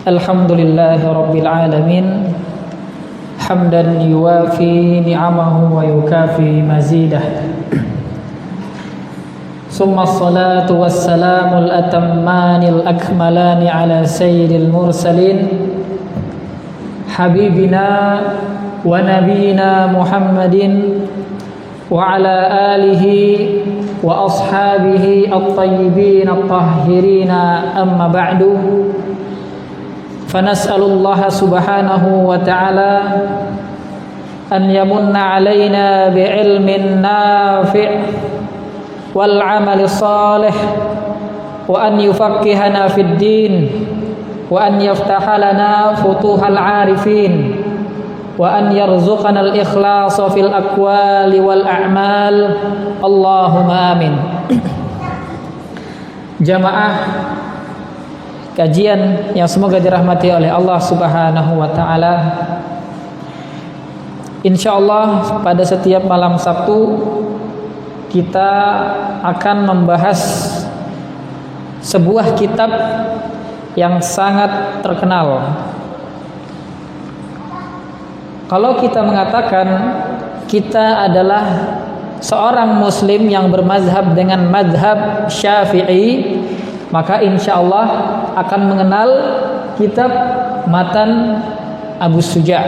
Alhamdulillahi Rabbil Alamin Hamdan yuwafi ni'amahu wa yukafi mazidah. Summa salatu wassalamul atammanil akmalani ala sayyidil mursalin Habibina wa nabiyina Muhammadin wa ala alihi wa ashabihi at-tayyibin at-tahhirina amma ba'du. Fanas'alullah subhanahu wa ta'ala an yamunna alaina bi'ilmin nafi' wal 'amali salih wa an yufaqqihana fid din wa an yaftaha lana futuhal 'arifin wa an yarzuqana al ikhlasa fil aqwali wal a'mal. Allahumma amin. Jamaah kajian yang semoga dirahmati oleh Allah Subhanahu wa taala. Insyaallah pada setiap malam Sabtu kita akan membahas sebuah kitab yang sangat terkenal. Kalau kita mengatakan kita adalah seorang muslim yang bermazhab dengan mazhab Syafi'i, maka insya Allah akan mengenal kitab Matan Abu Suja'.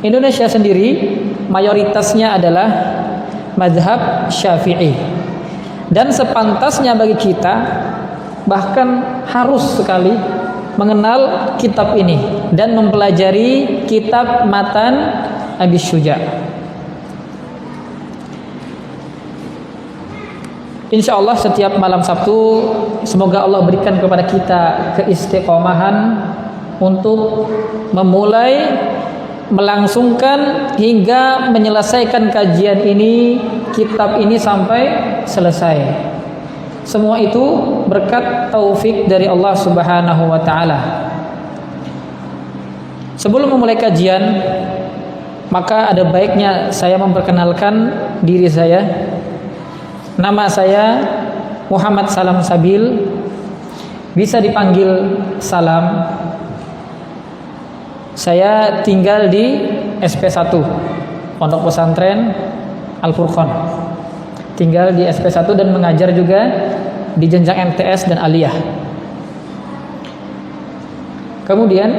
Indonesia sendiri mayoritasnya adalah mazhab Syafi'i, dan sepantasnya bagi kita bahkan harus sekali mengenal kitab ini dan mempelajari kitab Matan Abu Suja'. Insya Allah setiap malam Sabtu semoga Allah berikan kepada kita keistiqomahan untuk memulai, melangsungkan hingga menyelesaikan kajian ini, kitab ini sampai selesai. Semua itu berkat taufik dari Allah Subhanahu wa taala. Sebelum memulai kajian, maka ada baiknya saya memperkenalkan diri saya. Nama saya Muhammad Salam Sabil, bisa dipanggil Salam. Saya tinggal di SP1 Pondok Pesantren Al-Furqan. Tinggal di SP1 dan mengajar juga di jenjang MTS dan Aliyah. Kemudian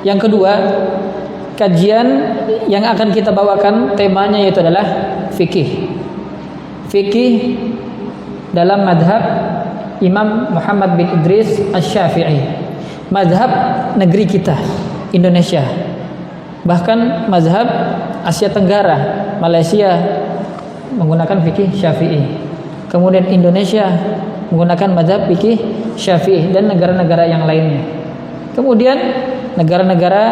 yang kedua, kajian yang akan kita bawakan temanya yaitu adalah fikih. Fikih dalam madhab Imam Muhammad bin Idris Asy-Syafi'i, madhab negeri kita Indonesia, bahkan mazhab Asia Tenggara, Malaysia menggunakan fikih Syafi'i, kemudian Indonesia menggunakan mazhab fikih Syafi'i, dan negara-negara yang lainnya. Kemudian negara-negara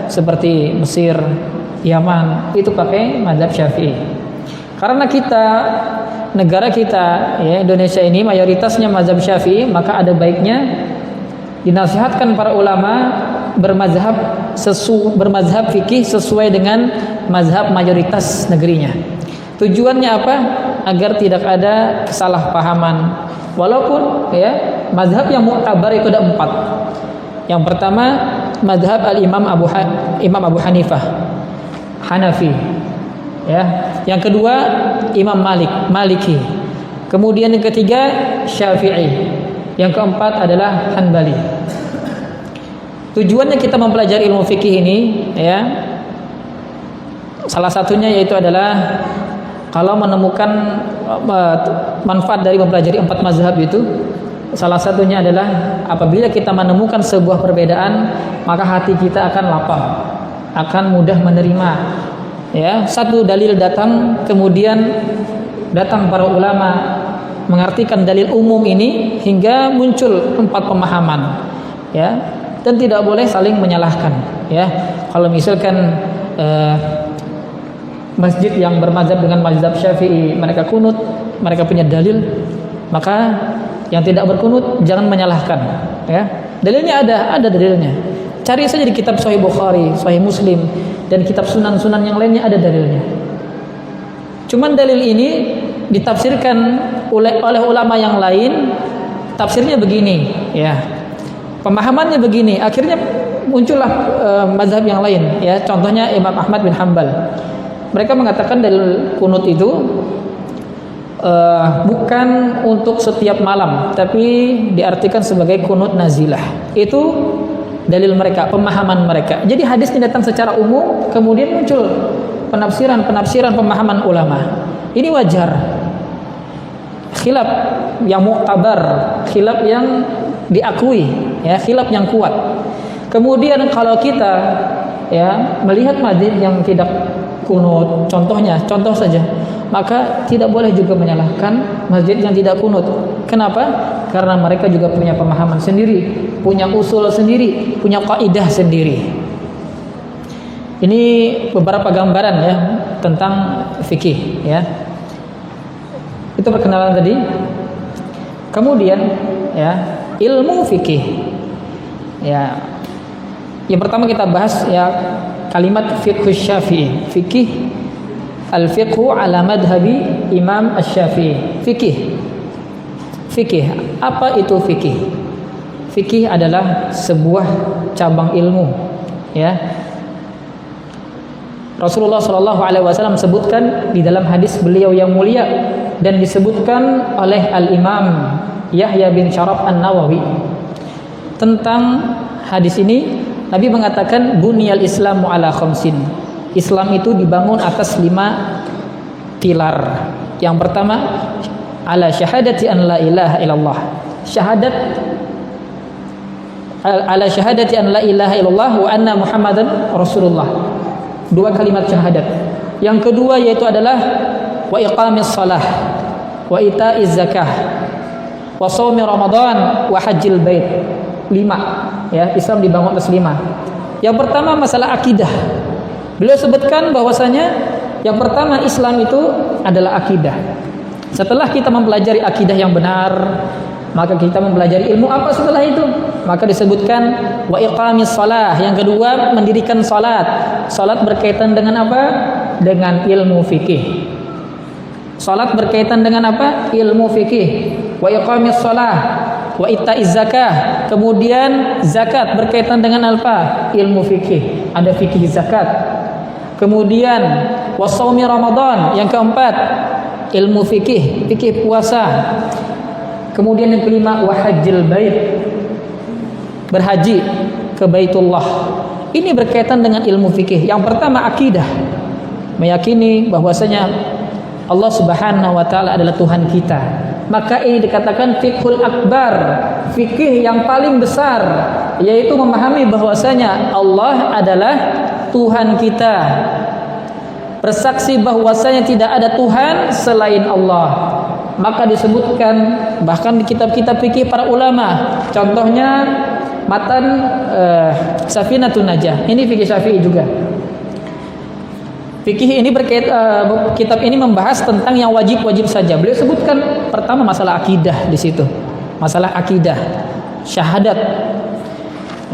seperti Mesir, Yaman itu pakai mazhab Syafi'i. Karena negara kita ya Indonesia ini mayoritasnya mazhab Syafi'i, maka ada baiknya dinasihatkan para ulama bermazhab fikih sesuai dengan mazhab mayoritas negerinya. Tujuannya apa? Agar tidak ada kesalahpahaman. Walaupun ya mazhab yang mu'tabar itu ada 4. Yang pertama mazhab al-Imam Abu Hanifah, Hanafi. Ya, yang kedua Imam Maliki. Kemudian yang ketiga Syafi'i. Yang keempat adalah Hanbali. Tujuannya kita mempelajari ilmu fikih ini ya, salah satunya yaitu adalah kalau menemukan manfaat dari mempelajari 4 mazhab itu, salah satunya adalah apabila kita menemukan sebuah perbedaan, maka hati kita akan lapang, akan mudah menerima. Ya, satu dalil datang, kemudian datang para ulama mengartikan dalil umum ini hingga muncul 4 pemahaman. Ya, dan tidak boleh saling menyalahkan. Ya, kalau misalkan masjid yang bermazhab dengan mazhab Syafi'i mereka kunut, mereka punya dalil, maka yang tidak berkunut jangan menyalahkan. Ya, dalilnya ada dalilnya. Cari saja di kitab Sahih Bukhari, Sahih Muslim, dan kitab sunan-sunan yang lainnya ada dalilnya. Cuman dalil ini ditafsirkan oleh ulama yang lain, tafsirnya begini. ya. Pemahamannya begini, akhirnya muncullah mazhab yang lain, ya. Contohnya Imam Ahmad bin Hanbal. Mereka mengatakan dalil kunut itu bukan untuk setiap malam, tapi diartikan sebagai kunut nazilah. Itu dalil mereka, pemahaman mereka. Jadi hadis ini datang secara umum, kemudian muncul penafsiran pemahaman ulama. Ini wajar. Khilaf yang mu'tabar, khilaf yang diakui, ya, khilaf yang kuat. Kemudian kalau kita, ya, melihat masjid yang tidak kunut, contoh saja, maka tidak boleh juga menyalahkan masjid yang tidak kunut. Kenapa? Karena mereka juga punya pemahaman sendiri, punya usul sendiri, punya kaidah sendiri. Ini beberapa gambaran, ya, tentang fikih, ya. Itu perkenalan tadi. Kemudian, ya, ilmu fikih. Ya. Yang pertama kita bahas, ya, kalimat fiqh Syafi'i. Fikih, al-fiqhu ala madhabi Imam Asy-Syafi'i. Fikih. Apa itu fikih? Fikih adalah sebuah cabang ilmu, ya. Rasulullah Shallallahu Alaihi Wasallam sebutkan di dalam hadis beliau yang mulia dan disebutkan oleh Al-Imam Yahya bin Syaraf An-Nawawi tentang hadis ini. Nabi mengatakan bunyal Islamu ala khamsin. Islam itu dibangun atas 5 pilar. Yang pertama, ala syahadati an la ilaha illallah. Ala syahadati an la ilaha illallah wa anna Muhammadan Rasulullah. 2 kalimat syahadat. Yang kedua yaitu adalah wa iqamis shalah, wa ita'iz zakah, wa shaumi ramadan, wa hajjil bait. 5, ya, Islam dibangun atas 5. Yang pertama masalah akidah. Beliau sebutkan bahwasanya yang pertama Islam itu adalah akidah. Setelah kita mempelajari akidah yang benar, maka kita mempelajari ilmu apa setelah itu? Maka disebutkan wa iqamis shalah. Yang kedua mendirikan salat. Salat berkaitan dengan apa? Dengan ilmu fikih. Salat berkaitan dengan apa? Ilmu fikih. Wa iqamis shalah, wa itta'iz zakah. Kemudian zakat berkaitan dengan apa? Ilmu fikih. Ada fikih zakat. Kemudian wa shaumi ramadan. Yang keempat ilmu fikih puasa. Kemudian yang kelima wa hajjil bait, berhaji ke Baitullah. Ini berkaitan dengan ilmu fikih. Yang pertama akidah, meyakini bahwasanya Allah Subhanahu wa taala adalah Tuhan kita. Maka ini dikatakan fiqhul akbar, fikih yang paling besar, yaitu memahami bahwasanya Allah adalah Tuhan kita. Bersaksi bahwasanya tidak ada Tuhan selain Allah. Maka disebutkan bahkan di kitab-kitab fikih para ulama. Contohnya matan Safinatun Najah. Ini fikih Syafi'i juga. Fikih ini kitab ini membahas tentang yang wajib-wajib saja. Beliau sebutkan pertama masalah akidah di situ. Masalah akidah, syahadat.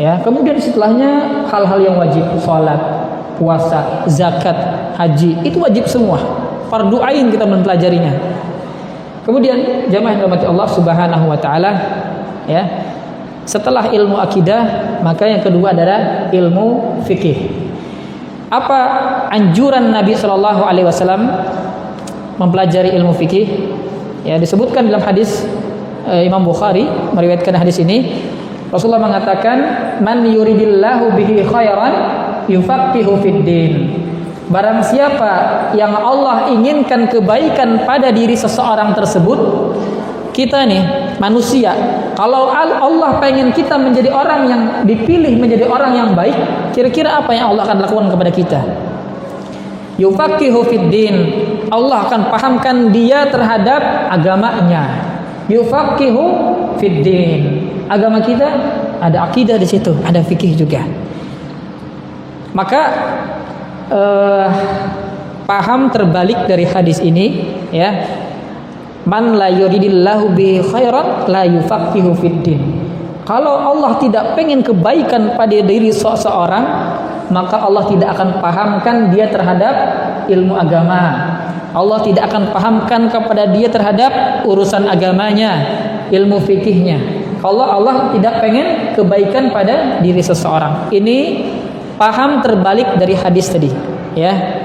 Ya, kemudian setelahnya hal-hal yang wajib, salat, puasa, zakat, haji, itu wajib semua. Fardu ain kita mempelajarinya. Kemudian jamaah yang dirahmati Allah Subhanahu wa taala, ya. Setelah ilmu akidah, maka yang kedua adalah ilmu fikih. Apa anjuran Nabi Shallallahu alaihi wasallam mempelajari ilmu fikih? Ya, disebutkan dalam hadis Imam Bukhari meriwayatkan hadis ini. Rasulullah mengatakan, "Man yuridillahu bihi khairan yufaqihu fid din." Barang siapa yang Allah inginkan kebaikan pada diri seseorang tersebut, kita nih manusia, kalau Allah pengen kita menjadi orang yang dipilih menjadi orang yang baik, kira-kira apa yang Allah akan lakukan kepada kita? Yufaqihu fid din. Allah akan pahamkan dia terhadap agamanya. Yufaqihu fid din. Agama kita ada akidah di situ, ada fikih juga. Maka paham terbalik dari hadis ini, ya. Man la yuridillahu bi khairan la yufaqihu fid din. Kalau Allah tidak pengen kebaikan pada diri seseorang, maka Allah tidak akan pahamkan dia terhadap ilmu agama. Allah tidak akan pahamkan kepada dia terhadap urusan agamanya, ilmu fikihnya. Kalau Allah tidak pengen kebaikan pada diri seseorang. Ini paham terbalik dari hadis tadi, ya.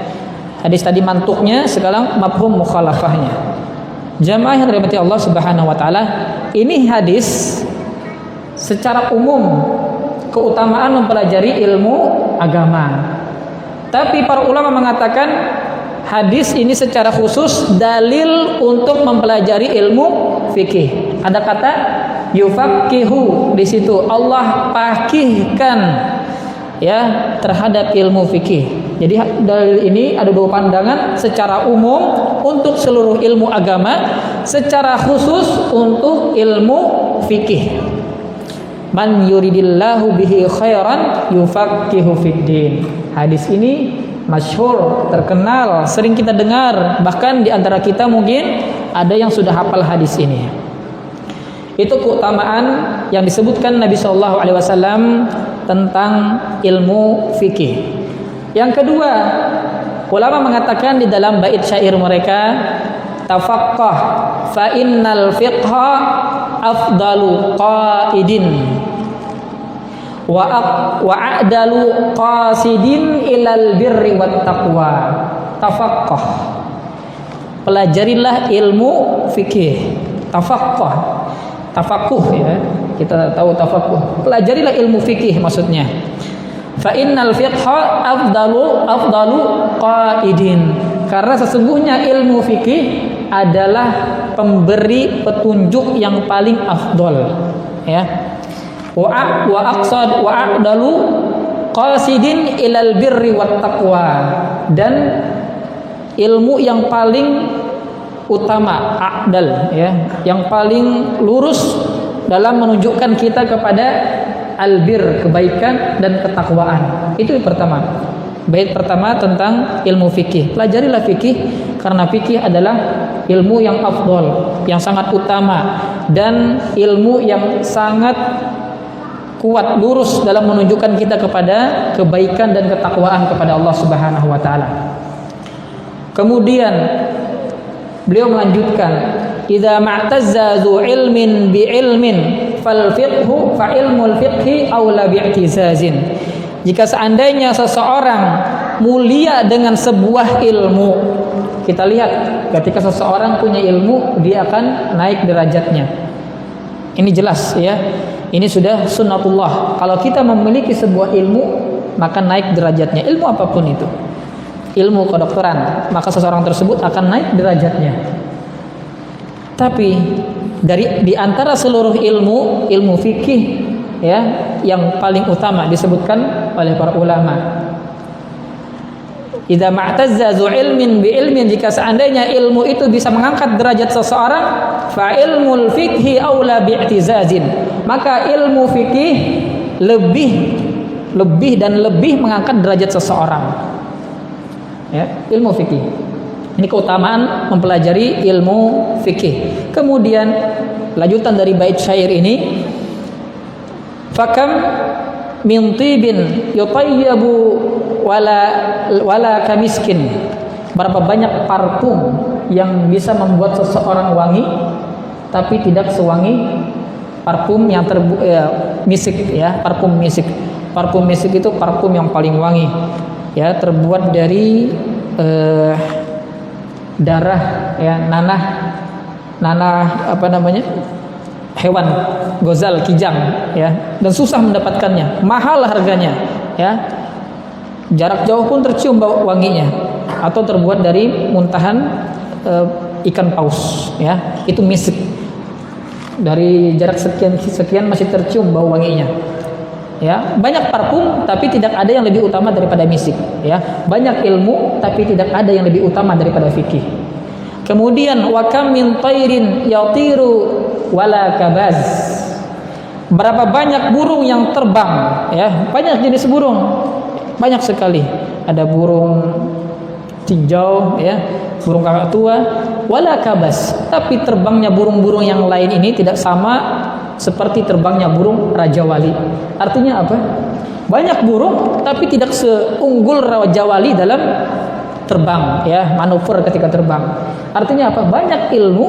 Hadis tadi mantuknya, sekarang mafhum mukhalafahnya. Jamaah yang dirahmati Allah Subhanahu wa taala, ini hadis secara umum keutamaan mempelajari ilmu agama. Tapi para ulama mengatakan hadis ini secara khusus dalil untuk mempelajari ilmu fikih. Ada kata yufaqihu di situ. Allah pakihkan ya terhadap ilmu fikih. Jadi dalil ini ada dua pandangan, secara umum untuk seluruh ilmu agama, secara khusus untuk ilmu fikih. Man yuridillahu bihi khairan yufaqihu fiddin. Hadis ini masyhur, terkenal, sering kita dengar, bahkan di antara kita mungkin ada yang sudah hafal hadis ini. Itu keutamaan yang disebutkan Nabi Shallallahu Alaihi Wasallam tentang ilmu fikih. Yang kedua, ulama mengatakan di dalam bait syair mereka, tafaqqah fa innal fiqha afdalu qaidin wa a'dalu qasidin ilal birri wat taqwa. Tafaqqah, pelajarilah ilmu fikih. Tafaqqah, tafakuh ya, kita tahu tafakuh. Pelajarilah ilmu fikih maksudnya. Fa innal fiqha afdalu qaidin. Karena sesungguhnya ilmu fikih adalah pemberi petunjuk yang paling afdol, ya. Wa aqsad wa a'dalu qasidin ilal birri wat taqwa. Dan ilmu yang paling utama, a'dal ya, yang paling lurus dalam menunjukkan kita kepada albir, kebaikan dan ketakwaan. Itu yang pertama. Bait pertama tentang ilmu fikih. Pelajarilah fikih karena fikih adalah ilmu yang afdol, yang sangat utama, dan ilmu yang sangat kuat, lurus dalam menunjukkan kita kepada kebaikan dan ketakwaan kepada Allah Subhanahu wa taala. Kemudian beliau melanjutkan, idza ma'tazza zu ilmin bi ilmin fal fiqhu fa ilmul fiqhi aula bi'tizazin. Jika seandainya seseorang mulia dengan sebuah ilmu, kita lihat ketika seseorang punya ilmu, dia akan naik derajatnya. Ini jelas ya. Ini sudah sunnatullah. Kalau kita memiliki sebuah ilmu, maka naik derajatnya. Ilmu apapun itu, ilmu kedokteran, maka seseorang tersebut akan naik derajatnya. Tapi di antara seluruh ilmu, ilmu fikih ya, yang paling utama disebutkan oleh para ulama. Idza ma'tazza zu ilmin bi ilmin, jika seandainya ilmu itu bisa mengangkat derajat seseorang, fa ilmul fikhi aula bi'tizazin, maka ilmu fikih lebih dan lebih mengangkat derajat seseorang. Ya, ilmu fikih. Ini keutamaan mempelajari ilmu fikih. Kemudian lanjutan dari bait syair ini, fakam min tibin yutayyabu wala kamiskin. Berapa banyak parfum yang bisa membuat seseorang wangi tapi tidak sewangi parfum yang misik ya, parfum misik. Parfum misik itu parfum yang paling wangi ya, terbuat dari darah ya, nanah apa namanya, hewan, gozal, kijang ya, dan susah mendapatkannya, mahal harganya ya, jarak jauh pun tercium bau wanginya, atau terbuat dari muntahan ikan paus ya, itu misik, dari jarak sekian masih tercium bau wanginya ya. Banyak parfum tapi tidak ada yang lebih utama daripada misik ya. Banyak ilmu tapi tidak ada yang lebih utama daripada fikih. Kemudian wa kam min tairin yatiru wala kabaz. Berapa banyak burung yang terbang ya, banyak jenis burung, banyak sekali. Ada burung tinjau ya, burung kakak tua, wala kabaz. Tapi terbangnya burung-burung yang lain ini tidak sama seperti terbangnya burung Raja Wali. Artinya apa? Banyak burung tapi tidak seunggul Raja Wali dalam terbang ya, manuver ketika terbang. Artinya apa? Banyak ilmu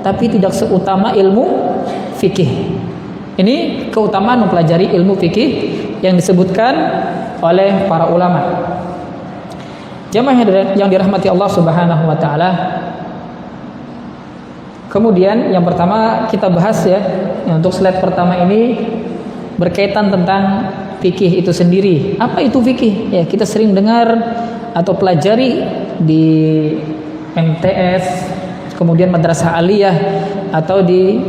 tapi tidak seutama ilmu fikih Ini keutamaan mempelajari ilmu fikih yang disebutkan oleh para ulama. Jamaah yang dirahmati Allah Subhanahu wa taala. Kemudian yang pertama kita bahas ya, untuk slide pertama ini berkaitan tentang fikih itu sendiri. Apa itu fikih? Ya, kita sering dengar atau pelajari di MTS, kemudian madrasah aliyah atau di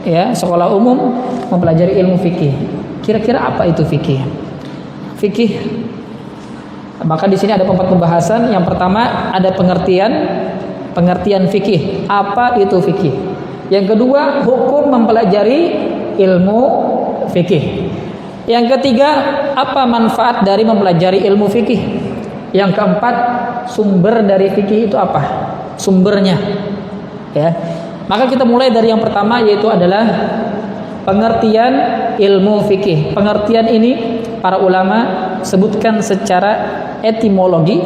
sekolah umum mempelajari ilmu fikih. Kira-kira apa itu fikih? Fikih, maka di sini ada 4 pembahasan. Yang pertama ada pengertian fikih. Apa itu fikih? Yang kedua, hukum mempelajari ilmu fikih. Yang ketiga, apa manfaat dari mempelajari ilmu fikih? Yang keempat, sumber dari fikih itu apa? Sumbernya. Ya. Maka kita mulai dari yang pertama, yaitu adalah pengertian ilmu fikih. Pengertian ini para ulama sebutkan secara etimologi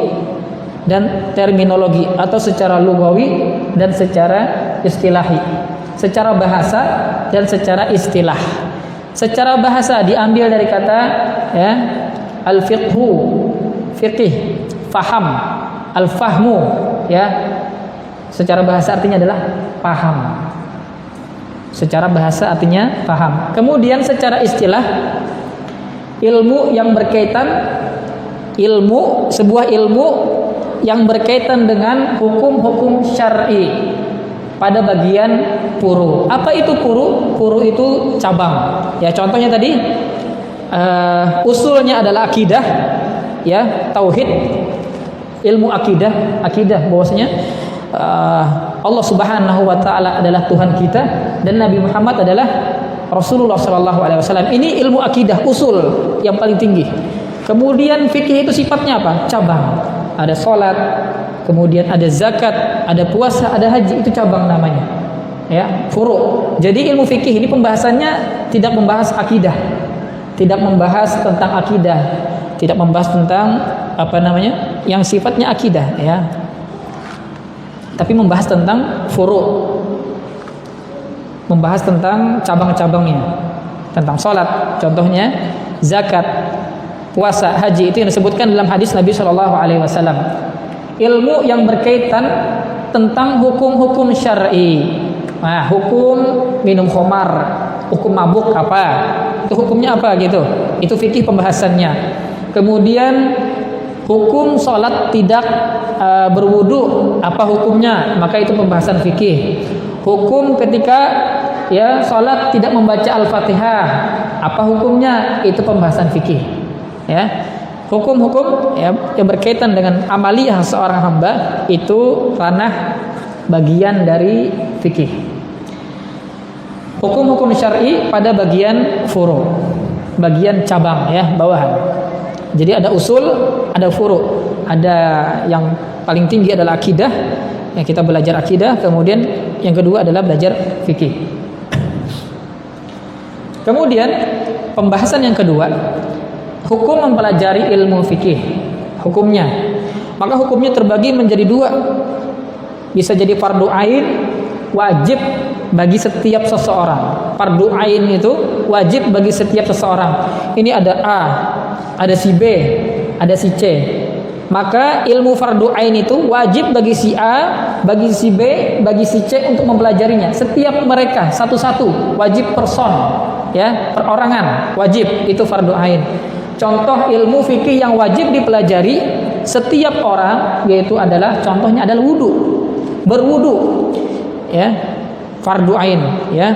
dan terminologi, atau secara lugawi dan secara istilahi, secara bahasa dan secara istilah. Secara bahasa diambil dari kata al-fiqhu, fiqih, faham, al-fahmu, ya. Secara bahasa artinya adalah paham. Secara bahasa artinya paham. Kemudian secara istilah, ilmu yang berkaitan, sebuah ilmu yang berkaitan dengan hukum-hukum syar'i pada bagian furu. Apa itu furu? Furu itu cabang. Ya, contohnya tadi usulnya adalah akidah, ya, tauhid, ilmu akidah bahwasanya Allah Subhanahu wa taala adalah Tuhan kita dan Nabi Muhammad adalah Rasulullah sallallahu alaihi wasallam. Ini ilmu akidah, usul yang paling tinggi. Kemudian fikih itu sifatnya apa? Cabang. Ada salat, kemudian ada zakat, ada puasa, ada haji, itu cabang namanya. Ya, furu'. Jadi ilmu fikih ini pembahasannya tidak membahas akidah. Tidak membahas tentang akidah, tidak membahas tentang yang sifatnya akidah, ya. Tapi membahas tentang furu'. Membahas tentang cabang-cabangnya. Tentang salat, contohnya zakat, puasa, haji, itu yang disebutkan dalam hadis Nabi Shallallahu alaihi wasallam. Ilmu yang berkaitan tentang hukum-hukum syar'i. Nah, hukum minum khamar, hukum mabuk apa? Itu hukumnya apa gitu. Itu fikih pembahasannya. Kemudian hukum salat tidak berwudu, apa hukumnya? Maka itu pembahasan fikih. Hukum ketika salat tidak membaca Al-Fatihah, apa hukumnya? Itu pembahasan fikih. Ya. Hukum-hukum yang berkaitan dengan amaliyah seorang hamba itu ranah bagian dari fikih. Hukum-hukum syar'i pada bagian furu', bagian cabang, ya, bawahan. Jadi ada usul, ada furu'. Ada yang paling tinggi adalah akidah, yang kita belajar akidah. Kemudian yang kedua adalah belajar fikih. Kemudian pembahasan yang kedua, hukum mempelajari ilmu fikih. Hukumnya, maka hukumnya terbagi menjadi 2. Bisa jadi fardu ain, wajib bagi setiap seseorang. Fardu ain itu wajib bagi setiap seseorang. Ini ada A, ada si B, ada si C. Maka ilmu fardu ain itu wajib bagi si A, bagi si B, bagi si C untuk mempelajarinya. Setiap mereka satu-satu, wajib person, ya, perorangan, wajib, itu fardu ain. Contoh ilmu fikih yang wajib dipelajari setiap orang, yaitu adalah, contohnya adalah wudu, berwudu, ya, fardu ain, ya.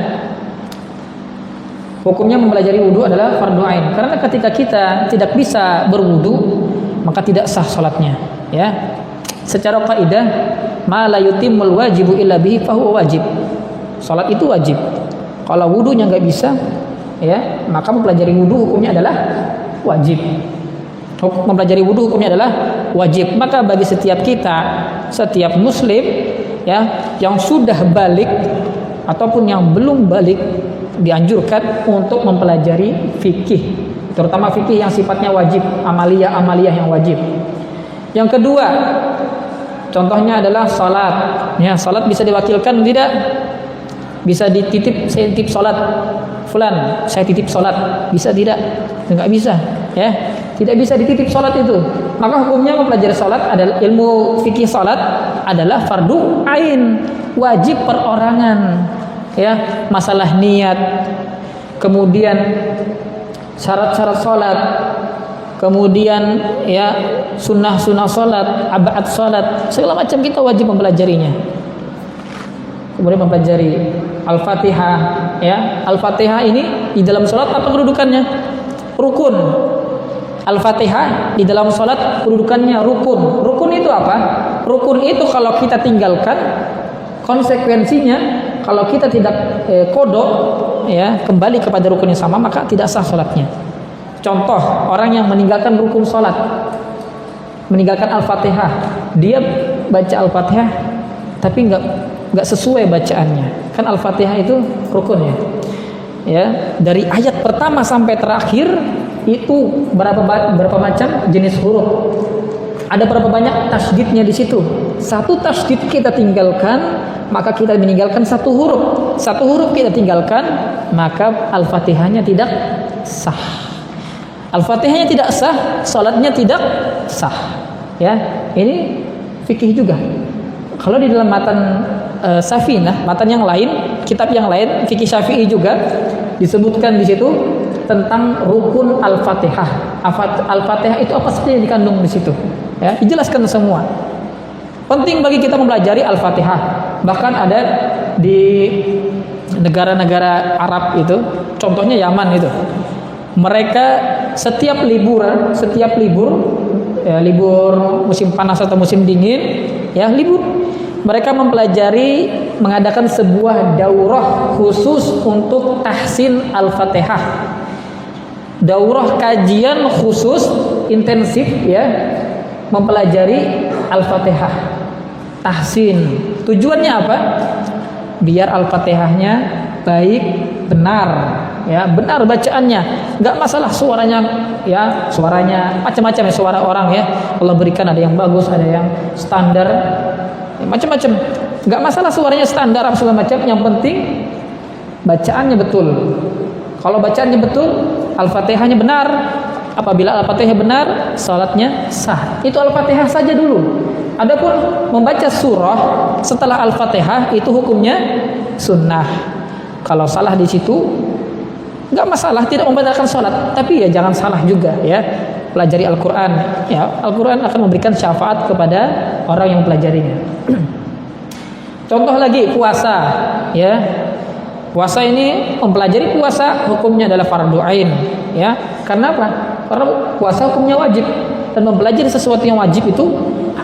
Hukumnya mempelajari wudu adalah fardu ain. Karena ketika kita tidak bisa berwudu, maka tidak sah salatnya, ya. Secara kaidah, ma la yutimmul wajibu illa bihi fa huwa wajib. Salat itu wajib. Kalau wudunya enggak bisa, ya, maka mempelajari wudu hukumnya adalah wajib. Mempelajari wudu hukumnya adalah wajib. Maka bagi setiap kita, setiap muslim, ya, yang sudah balik ataupun yang belum balik, dianjurkan untuk mempelajari fikih, terutama fikih yang sifatnya wajib, amaliyah yang wajib. Yang kedua, contohnya adalah salat. Ya, salat bisa diwakilkan tidak? Bisa dititip salat. fulan, saya titip sholat, bisa tidak? Enggak bisa, ya. Tidak bisa dititip sholat itu. Maka hukumnya mempelajari sholat adalah ilmu fikih sholat adalah fardu ain, wajib perorangan. Ya, masalah niat, kemudian syarat-syarat sholat, kemudian ya sunnah-sunnah sholat, abad sholat, segala macam kita wajib mempelajarinya. Kemudian mempelajari Al-Fatihah, ya. Al-Fatihah ini di dalam sholat apa kedudukannya? Rukun. Al-Fatihah di dalam sholat kedudukannya rukun. Rukun itu apa? Rukun itu kalau kita tinggalkan, konsekuensinya kalau kita tidak kodok, ya, kembali kepada rukun yang sama, maka tidak sah sholatnya. Contoh, orang yang meninggalkan rukun sholat, meninggalkan Al-Fatihah, dia baca Al-Fatihah tapi nggak sesuai bacaannya. Kan Al-Fatihah itu rukun, ya. Dari ayat pertama sampai terakhir itu berapa macam jenis huruf. Ada berapa banyak tasydidnya di situ. Satu tasydid kita tinggalkan, maka kita meninggalkan satu huruf. Satu huruf kita tinggalkan, maka Al-Fatihahnya tidak sah. Al-Fatihahnya tidak sah, salatnya tidak sah. Ya, ini fikih juga. Kalau di dalam matan Safinah, matan yang lain, kitab yang lain, fikih Syafi'i juga disebutkan di situ tentang rukun Al-Fatihah. Al-Fatihah itu apa saja yang dikandung di situ? Ya, dijelaskan semua. Penting bagi kita mempelajari Al-Fatihah. Bahkan ada di negara-negara Arab itu, contohnya Yaman itu. Mereka setiap libur ya, libur musim panas atau musim dingin, ya, libur. Mereka mengadakan sebuah daurah khusus untuk tahsin Al-Fatihah. Daurah kajian khusus intensif, ya, mempelajari Al-Fatihah, tahsin. Tujuannya apa? Biar Al-Fatihahnya baik, benar, ya, benar bacaannya. Enggak masalah suaranya, ya, suaranya macam-macam ya, suara orang, ya. Allah berikan ada yang bagus, ada yang standar, ya, macam-macam. Enggak masalah suaranya standar apa segala macam, yang penting bacaannya betul. Kalau bacaannya betul, Al-Fatihahnya benar. Apabila Al-Fatihah benar, salatnya sah. Itu Al-Fatihah saja dulu. Adapun membaca surah setelah Al-Fatihah itu hukumnya sunnah. Kalau salah di situ enggak masalah, tidak membatalkan salat, tapi ya jangan salah juga, ya. Pelajari Al-Qur'an, ya. Al-Qur'an akan memberikan syafaat kepada orang yang mempelajarinya. Contoh lagi puasa, ya. Puasa ini mempelajari puasa hukumnya adalah fardu ain, ya. Karena apa? Karena puasa hukumnya wajib, dan mempelajari sesuatu yang wajib itu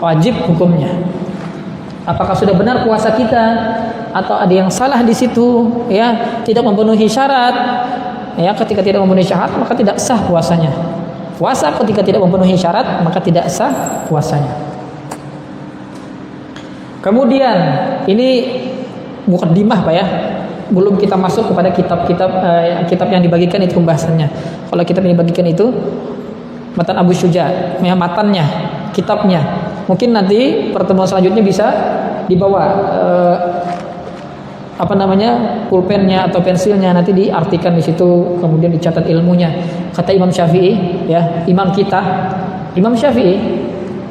wajib hukumnya. Apakah sudah benar puasa kita atau ada yang salah di situ, ya, tidak memenuhi syarat, ya. Ketika tidak memenuhi syarat maka tidak sah puasanya. Puasa ketika tidak memenuhi syarat maka tidak sah puasanya. Kemudian ini mukaddimah, Pak, ya. Belum kita masuk kepada kitab yang dibagikan itu pembahasannya. Kalau kitab yang dibagikan itu Matan Abu Syuja, ya, matannya, kitabnya. Mungkin nanti pertemuan selanjutnya bisa dibawa pulpennya atau pensilnya, nanti diartikan di situ, kemudian dicatat ilmunya. Kata Imam Syafi'i, ya, imam kita, Imam Syafi'i,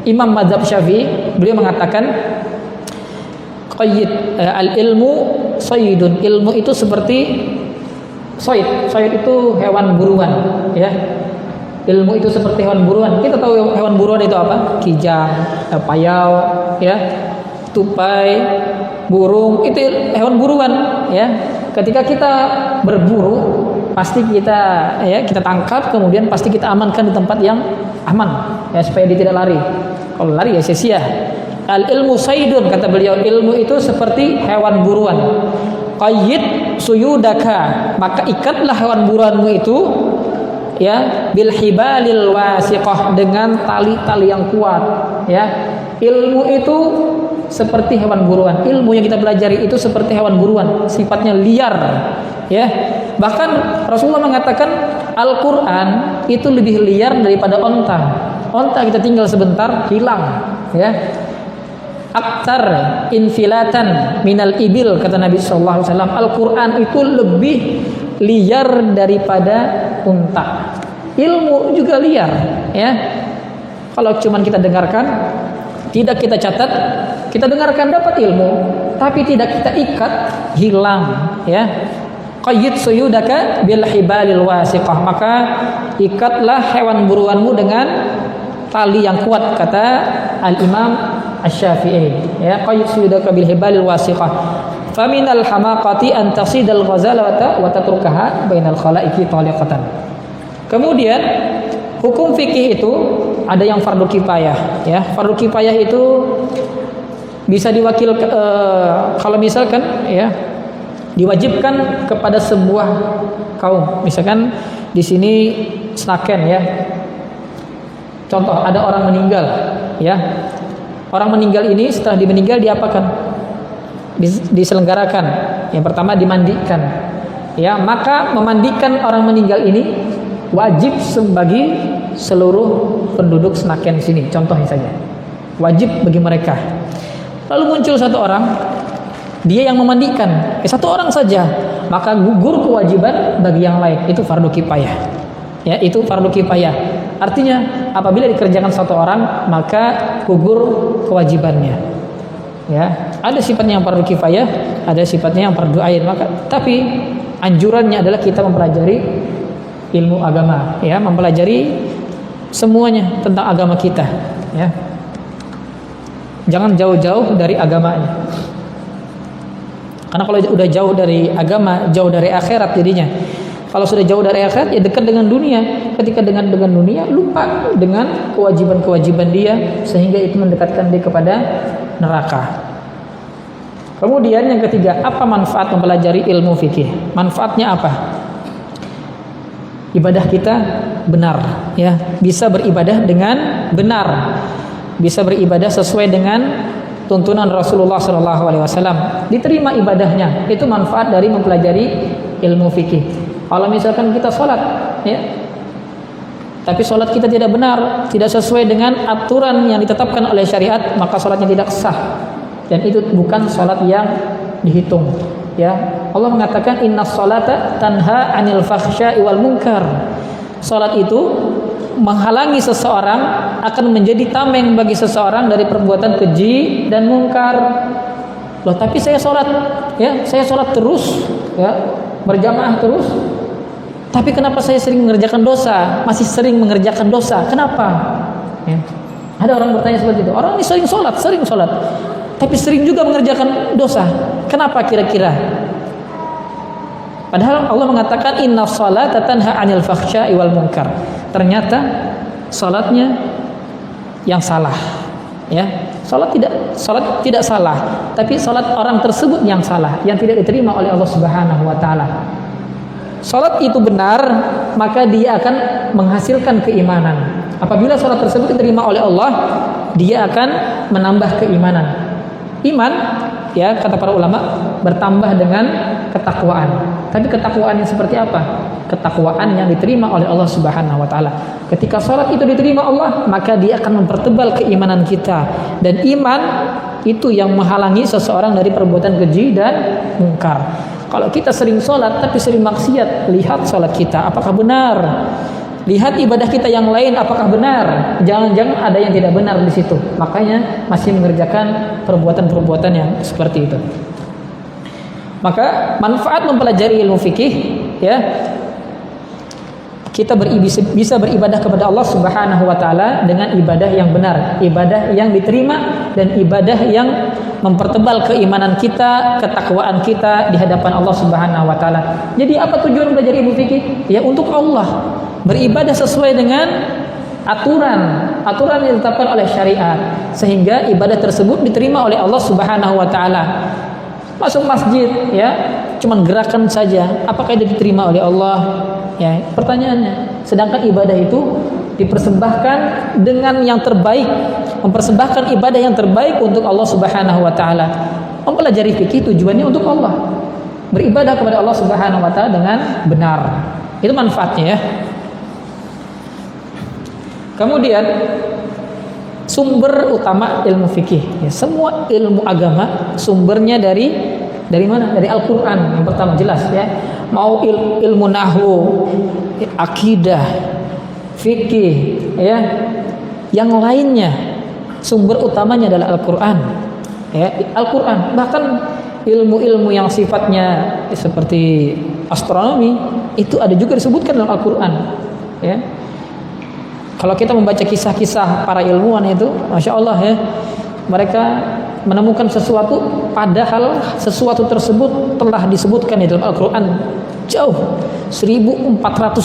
imam mazhab Syafi'i, beliau mengatakan qayyid al-ilmu saydun. Ilmu itu seperti sayd. Sayd itu hewan buruan, ya. Ilmu itu seperti hewan buruan. Kita tahu hewan buruan itu apa? Kijang, payau, ya, tupai, burung, itu hewan buruan, ya. Ketika kita berburu, pasti kita tangkap, kemudian pasti kita amankan di tempat yang aman, ya, supaya dia tidak lari. Kalau lari ya sia-sia. Al-ilmu saydun, kata beliau, ilmu itu seperti hewan buruan. Qayyid suyudaka, maka ikatlah hewan buruanmu itu, ya, bil hibalil wasiqah, dengan tali-tali yang kuat, ya. Ilmu itu seperti hewan buruan. Ilmu yang kita pelajari itu seperti hewan buruan, sifatnya liar, ya. Bahkan Rasulullah mengatakan Al-Qur'an itu lebih liar daripada onta. Onta kita tinggal sebentar hilang, ya. Aktar infilatan minal ibil, kata Nabi sallallahu alaihi wasallam. Al-Qur'an itu liar daripada unta. Ilmu juga liar, ya. Kalau cuman kita dengarkan, tidak kita catat, kita dengarkan dapat ilmu, tapi tidak kita ikat, hilang, ya. Qayyid suyudaka bil hibalil wasiqah, maka ikatlah hewan buruanmu dengan tali yang kuat, kata Al-Imam Asy-Syafi'i, ya. Qayyid suyudaka bil hibalil wasiqah. Faminal hamaqati an tasidal ghazalata wa tatrukaha bainal khalaiqi taliqatan. Kemudian hukum fikih itu ada yang fardu kifayah, ya. Fardu kifayah itu bisa diwakil kalau misalkan, ya, diwajibkan kepada sebuah kaum. Misalkan di sini Snaken, ya. Contoh, ada orang meninggal, ya. Orang meninggal ini setelah meninggal diapakan? Diselenggarakan. Yang pertama dimandikan, ya. Maka memandikan orang meninggal ini wajib bagi seluruh penduduk Snaken di sini. Contohnya saja, wajib bagi mereka. Lalu muncul satu orang, dia yang memandikan, satu orang saja, maka gugur kewajiban bagi yang lain. Itu fardu kifayah, ya. Itu fardu kifayah. Artinya apabila dikerjakan satu orang, maka gugur kewajibannya, ya. Ada sifatnya yang fardu kifayah, ada sifatnya yang fardu ain. Maka tapi anjurannya adalah kita mempelajari ilmu agama, ya, mempelajari semuanya tentang agama kita, ya. Jangan jauh-jauh dari agamanya. Karena kalau udah jauh dari agama, jauh dari akhirat jadinya. Kalau sudah jauh dari akhirat, ya dekat dengan dunia. Ketika dengan dunia, lupa dengan kewajiban-kewajiban dia, sehingga itu mendekatkan dia kepada neraka. Kemudian yang ketiga, apa manfaat mempelajari ilmu fikih? Manfaatnya apa? Ibadah kita benar, ya. Bisa beribadah dengan benar, bisa beribadah sesuai dengan tuntunan Rasulullah SAW, diterima ibadahnya. Itu manfaat dari mempelajari ilmu fikih. Kalau misalkan kita sholat, ya, tapi sholat kita tidak benar, tidak sesuai dengan aturan yang ditetapkan oleh syariat, maka sholatnya tidak sah, dan itu bukan sholat yang dihitung, ya. Allah mengatakan innas sholata tanha anil fakhsya'i wal munkar. Sholat itu menghalangi seseorang, akan menjadi tameng bagi seseorang dari perbuatan keji dan mungkar. Loh, tapi saya sholat, ya, saya sholat terus, ya, berjamaah terus, tapi kenapa saya sering mengerjakan dosa, masih sering mengerjakan dosa, kenapa? Ya. Ada orang bertanya seperti itu. Orang ini sering sholat, tapi sering juga mengerjakan dosa, kenapa kira-kira? Padahal Allah mengatakan inna sholata tanha anil fakhsya'i wal munkar. Ternyata salatnya yang salah, ya. Salat tidak salah, tapi salat orang tersebut yang salah, yang tidak diterima oleh Allah Subhanahu wa taala. Salat itu benar, maka dia akan menghasilkan keimanan. Apabila salat tersebut diterima oleh Allah, dia akan menambah keimanan. Iman, ya, kata para ulama, bertambah dengan ketakwaan. Tapi ketakwaan yang seperti apa? Ketakwaan yang diterima oleh Allah Subhanahu wa taala. Ketika salat itu diterima Allah, maka dia akan mempertebal keimanan kita. Dan iman itu yang menghalangi seseorang dari perbuatan keji dan mungkar. Kalau kita sering salat tapi sering maksiat, lihat salat kita apakah benar. Lihat ibadah kita yang lain apakah benar. Jangan-jangan ada yang tidak benar di situ. Makanya masih mengerjakan perbuatan-perbuatan yang seperti itu. Maka manfaat mempelajari ilmu fikih, ya, kita bisa beribadah kepada Allah Subhanahu wa taala dengan ibadah yang benar, ibadah yang diterima, dan ibadah yang mempertebal keimanan kita, ketakwaan kita di hadapan Allah Subhanahu wa taala. Jadi apa tujuan belajar ilmu fikih? Ya, untuk Allah. Beribadah sesuai dengan aturan yang ditetapkan oleh syariat, sehingga ibadah tersebut diterima oleh Allah Subhanahu wa taala. Masuk masjid, ya, cuman gerakan saja, apakah itu diterima oleh Allah? Ya, pertanyaannya. Sedangkan ibadah itu dipersembahkan dengan yang terbaik, mempersembahkan ibadah yang terbaik untuk Allah Subhanahu wa taala. Mempelajari fikih tujuannya untuk Allah. Beribadah kepada Allah Subhanahu wa taala dengan benar. Itu manfaatnya, ya. Kemudian sumber utama ilmu fikih, ya, semua ilmu agama sumbernya dari mana? Dari Al-Quran yang pertama, jelas, ya. mau ilmu nahwu, akidah, fikih, ya, yang lainnya, sumber utamanya adalah Al-Quran, ya, Al-Quran. Bahkan ilmu-ilmu yang sifatnya seperti astronomi itu ada juga disebutkan dalam Al-Quran, ya. Kalau kita membaca kisah-kisah para ilmuwan itu, masya Allah, ya, mereka menemukan sesuatu padahal sesuatu tersebut telah disebutkan di dalam Al-Quran jauh 1400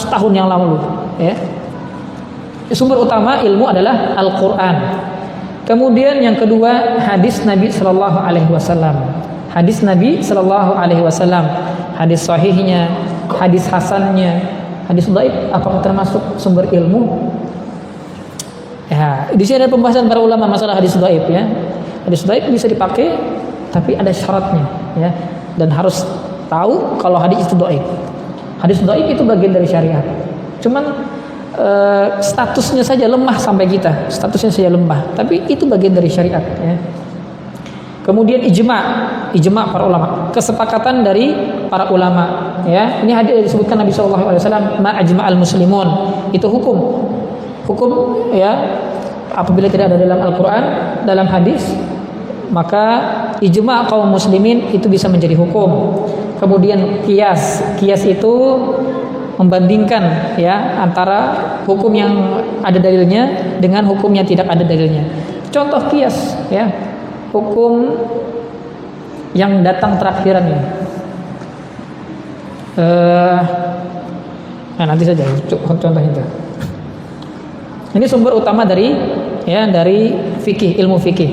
tahun yang lalu, ya. Sumber utama ilmu adalah Al-Quran. Kemudian yang kedua, hadis Nabi Shallallahu Alaihi Wasallam. Hadis Nabi Shallallahu Alaihi Wasallam, hadis sahihnya, hadis hasannya, hadis dhaif, apakah termasuk sumber ilmu? Ya, di sini ada pembahasan para ulama masalah hadis dhaif, ya. Hadis dhaif bisa dipakai, tapi ada syaratnya, ya. Dan harus tahu kalau hadis itu dhaif. Hadis dhaif itu bagian dari syariat. Cuman statusnya saja lemah sampai kita, statusnya saja lemah, tapi itu bagian dari syariat, ya. Kemudian ijma para ulama, kesepakatan dari para ulama, ya. Ini hadis disebutkan Nabi Shallallahu Alaihi Wasallam, ma ajma'al muslimun, itu hukum, ya. Apabila tidak ada dalam Al-Quran, dalam hadis, maka ijma kaum muslimin itu bisa menjadi hukum. Kemudian kias itu membandingkan, ya, antara hukum yang ada dalilnya dengan hukum yang tidak ada dalilnya. Contoh kias, ya, hukum yang datang terakhiran ini. Nah, nanti saja contohnya itu. Ini sumber utama dari, ya, dari fikih, ilmu fikih.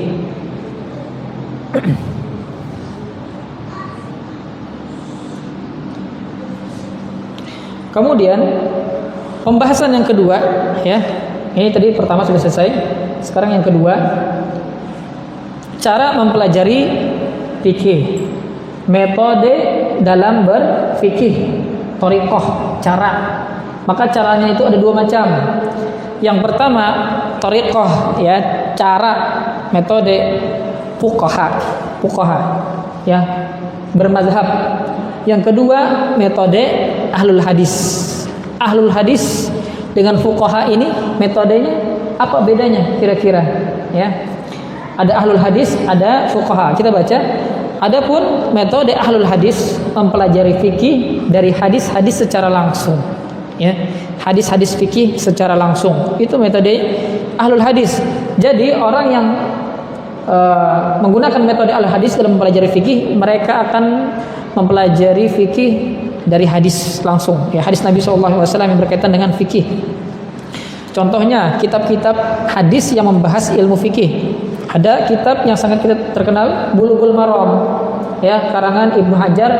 Kemudian pembahasan yang kedua, ya, ini tadi pertama sudah selesai. Sekarang yang kedua, cara mempelajari fikih, metode dalam berfikih, thariqah, cara. Maka caranya itu ada dua macam. Yang pertama, thariqah, ya, cara, metode fuqaha, ya, bermazhab. Yang kedua, metode ahlul hadis. Ahlul hadis dengan fuqaha ini metodenya apa bedanya kira-kira, ya? Ada ahlul hadis, ada fuqaha. Kita baca. Adapun metode ahlul hadis mempelajari fikih dari hadis-hadis secara langsung, ya. Hadis-hadis fikih secara langsung. Itu metode ahlul hadis. Jadi orang yang menggunakan metode ahlul hadis dalam mempelajari fikih, mereka akan mempelajari fikih dari hadis langsung, ya, hadis Nabi SAW yang berkaitan dengan fikih. Contohnya kitab-kitab hadis yang membahas ilmu fikih. Ada kitab yang sangat terkenal, Bulughul Maram, ya, karangan Ibnu Hajar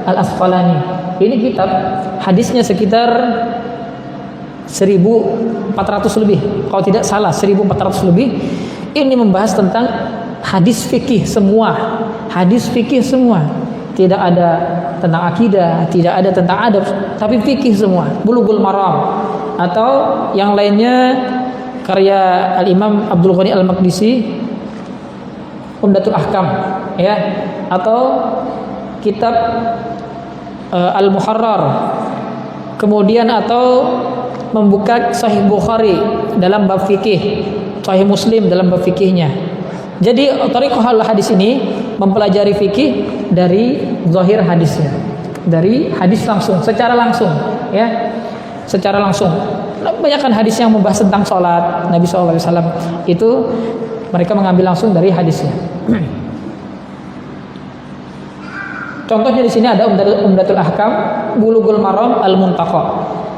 Al-Asqalani. Ini kitab hadisnya sekitar 1400 lebih, kalau tidak salah 1400 lebih. Ini membahas tentang hadis fikih semua, hadis fikih semua. Tidak ada tentang akidah, tidak ada tentang adab, tapi fikih semua. Bulughul Maram. Atau yang lainnya karya Al-Imam Abdul Ghani Al-Maqdisi, Umdatul Ahkam, ya. Atau kitab Al-Muharrar. Kemudian atau membuka Sahih Bukhari dalam bab fikih, Sahih Muslim dalam bab fikihnya. Jadi thariqah al-hadis ini mempelajari fikih dari zahir hadisnya, dari hadis langsung, secara langsung, ya, secara langsung. Banyakkan hadis yang membahas tentang sholat Nabi SAW itu mereka mengambil langsung dari hadisnya. Contohnya di sini ada Umdatul Ahkam, Bulughul Maram, Al-Muntaqa.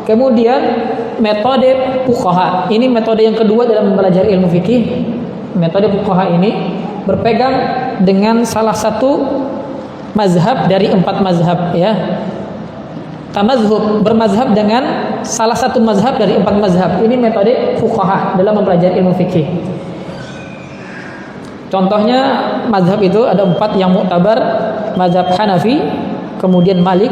Kemudian metode fuqaha. Ini metode yang kedua dalam mempelajari ilmu fikih. Metode fuqaha ini berpegang dengan salah satu mazhab dari 4 mazhab, ya. Tamazhub, bermazhab dengan salah satu mazhab dari 4 mazhab. Ini metode fuqaha dalam mempelajari ilmu fikih. Contohnya mazhab itu ada 4 yang muktabar, mazhab Hanafi, kemudian Malik,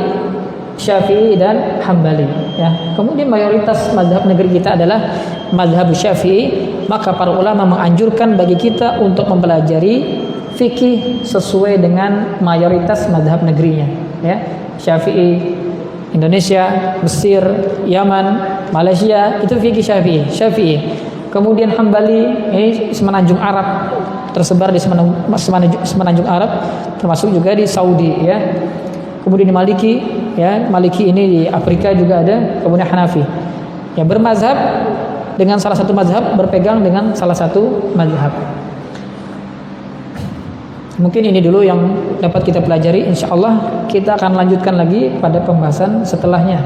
Syafi'i dan Hambali, ya. Kemudian mayoritas mazhab negeri kita adalah mazhab Syafi'i. Maka para ulama menganjurkan bagi kita untuk mempelajari fikih sesuai dengan mayoritas mazhab negerinya, ya. Syafi'i, Indonesia, Mesir, Yaman, Malaysia itu fikih Syafi'i. Kemudian Hambali ini semenanjung Arab, tersebar di semenanjung Arab, termasuk juga di Saudi ya. Kemudian di Maliki ya, Maliki ini di Afrika juga ada. Kemudian Hanafi. Ya, bermazhab dengan salah satu mazhab, berpegang dengan salah satu mazhab. Mungkin ini dulu yang dapat kita pelajari. Insya Allah kita akan lanjutkan lagi pada pembahasan setelahnya.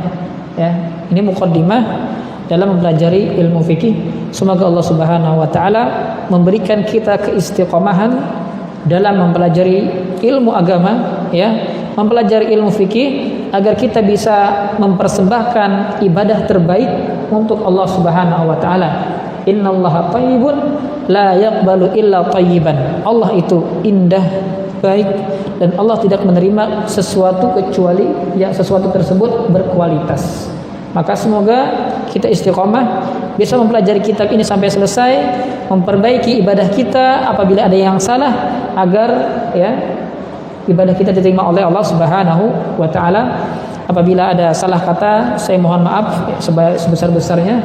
Ya, ini muqaddimah dalam mempelajari ilmu fikih. Semoga Allah Subhanahu wa taala memberikan kita keistiqomahan dalam mempelajari ilmu agama, ya, mempelajari ilmu fikih agar kita bisa mempersembahkan ibadah terbaik untuk Allah Subhanahu wa taala. Innallaha thayyibun la yaqbalu illa thayyiban. Allah itu indah, baik, dan Allah tidak menerima sesuatu kecuali yang sesuatu tersebut berkualitas. Maka semoga kita istiqomah bisa mempelajari kitab ini sampai selesai, memperbaiki ibadah kita apabila ada yang salah, agar ya ibadah kita diterima oleh Allah Subhanahu wa taala. Apabila ada salah kata, saya mohon maaf sebesar-besarnya.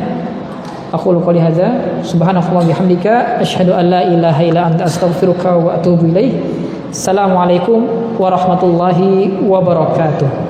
Aqulu qouli hadza subhanallahi wa bihamdika asyhadu an la ilaha illa anta astaghfiruka wa atubu ilaik. Assalamualaikum warahmatullahi wabarakatuh.